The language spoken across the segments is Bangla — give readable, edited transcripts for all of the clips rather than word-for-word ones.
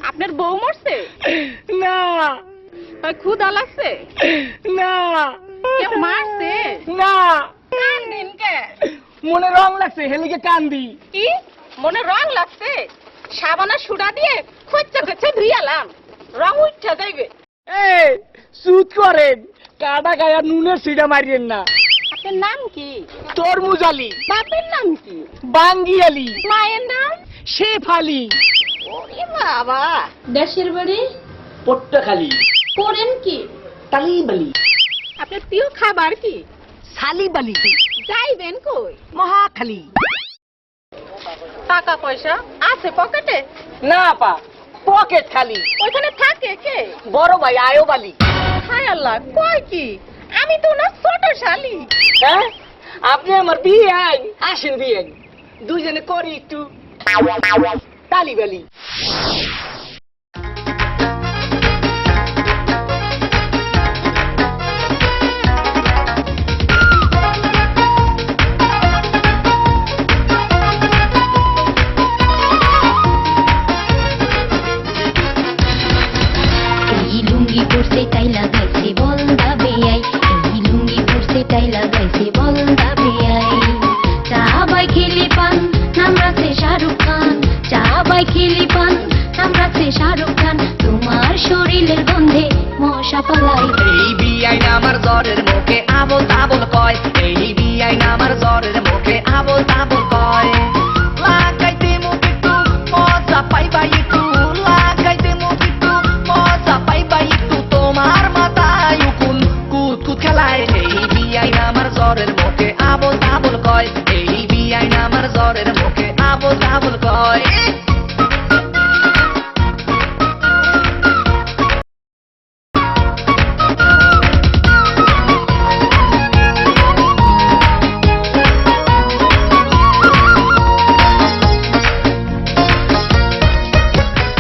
আপনার বউ মরছে? না। ক্ষুধা লাগছে? না। কেউ মারছে? না। কান্দিন কে? মনে রং লাগছে হেলিকে কান্দি। কি মনে রং লাগছে? সাবানা সুডা দিয়ে খচ্চা খচ্চা ধুইয়ালাম, রং উঠা যাইবে। এই সুদ করেন, কাটা গায়া নুনের সিডা মারিয়েন না। আপনার নাম কি? তরমুজ আলী। বাপের নাম কি? বাঙ্গি আলী। মায়ের নাম? শেফ আলী। ওরে বাবা। দেশের বাড়ি? পট্টখালি। করেন কি? তালিবালি। আপনার প্রিয় খাবার কি? সালিবালি। যাইবেন কই? মহাখালী। টাকা পয়সা আছে পকেটে? না পা, পকেট খালি। ওইখানে থাকে কে? বড় ভাই আয়োবালি। হায় আল্লাহ, কয় কি? আমি তো না ছোট শালি। হ্যাঁ, আপনি আমার বিয়ে আইন, আসেন বিয়ে আইন, দুইজনে করি একটু তালিবালি। পড়ছে তাই লাগাইছে বলদা বেয়াই, এই লুঙ্গি পড়ছে তাই লাগাইছে বলদা বেয়াই। চা বাই খেলি পান নাম রাখছে শাহরুখ খান, চা বাই খেলি পান নাম রাখছে শাহরুখ খান। তোমার শরীরের গন্ধে মশা পালাই। এই বিয়াই আমার জ্বরের মুখে আবল তাবল কয়, এই বিয়াই আমার জ্বরের মুখে আবল তাবল কয়। লাগাইতে মুখ একটু মজা পাইবা একটু, লাগাইতে মুখ একটু মজা পাইবা একটু, তোমার মাথায় উকুন কুত কুত খেলায়। এই বিয়াই আমার জ্বরের মুখে আবল তাবল কয়, এই বিয়াই আমার জ্বরের মুখে আবল তাবল কয়।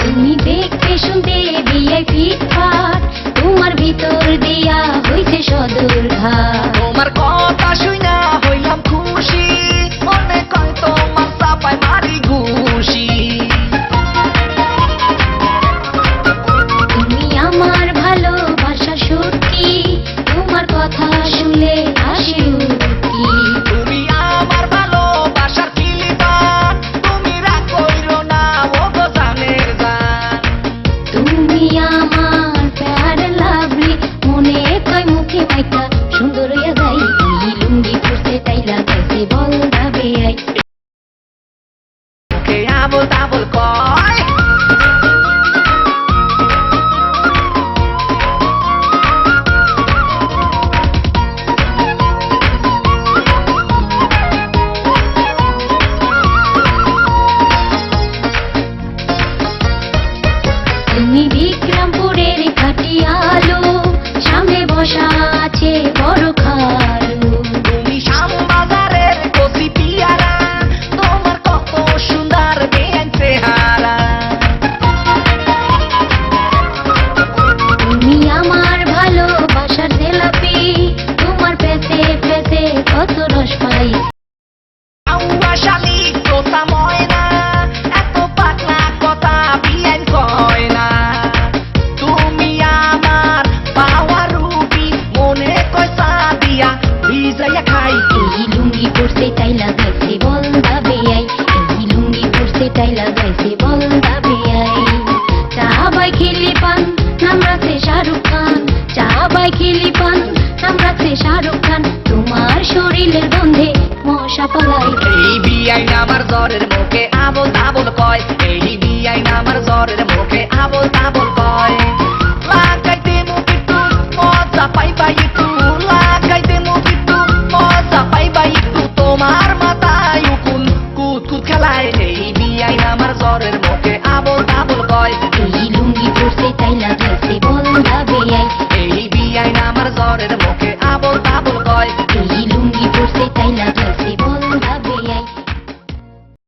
তুমি দেখতে শুনতে বিয়াই ফিটফাট, তোমার ভিতর দিয়া হইছে সদর ঘাট। তোমার কথা শুইনা হইলাম খুশি, মনে কয় তোমার চাপায় মারি ঘুষি। তুমি আমার ভালোবাসা সত্যি, তোমার কথা শুনলে হাসি উঠি। তুমি আমার ভালোবাসার কিলিবান, তুমি রাগ কইরো না ও গো জানের জান। তুমি আমার প্যার লাভলি, মনে কয় মুখে মাইকা সুন্দর হইয়া যাই। এই লুঙ্গি পড়ছে তাই লাগাইছে বলদা বেয়াই। মুখে আবল তাবল কয়। তুমি বিক্রমপুরের খাটিয়ালো, সামনে বসা আছে বড় খালু। তুমি শ্যামবাজারের কচি পিয়ারা, তোমার কত সুন্দর বেন চেহারা। তুমি আমার ভালোবাসার জেলাপি, তোমার পেতে পেতে কত রস পাই। আউয়া শালি তোতা ময়না, এত পাতলা কথা বিয়ান কয় না। তুমি আমার পাওয়া রুবি, মনে কয় সাদিয়া ভিজাইয়া খাই। এই লুঙ্গি পড়ছে তাই লাগাইছে বলদা বেয়াই, এই লুঙ্গি পড়ছে তাই লাগাইছে বলদা বেয়াই। চা বাই খেলি পান নাম রাখছে শাহরুখ খান, চা বাই খেলি পান নাম রাখছে শাহরুখ খান। তোমার শরীরের গন্ধে মশা পালাই। এই বিয়াই আমার জ্বরের মুখে আবল তাবল কয়, এই বিয়াই আমার জ্বরের মুখে আবল তাবল কয়। লাগাইতে মুখ একটু মজা পাইবা একটু, লাগাইতে মুখ একটু মজা পাইবা একটু, তোমার মাথায় উকুন কুত কুত খেলায়। এই বিয়াই আমার জ্বরের মুখে আবল তাবল কয়, এই লুঙ্গি পড়ছে তাই লাগাইছে বলদা বেয়াই। এই বিয়াই আমার জ্বরের মুখে আবল তাবল কয়। এই লুঙ্গি পড়ছে তাই লাগাইছে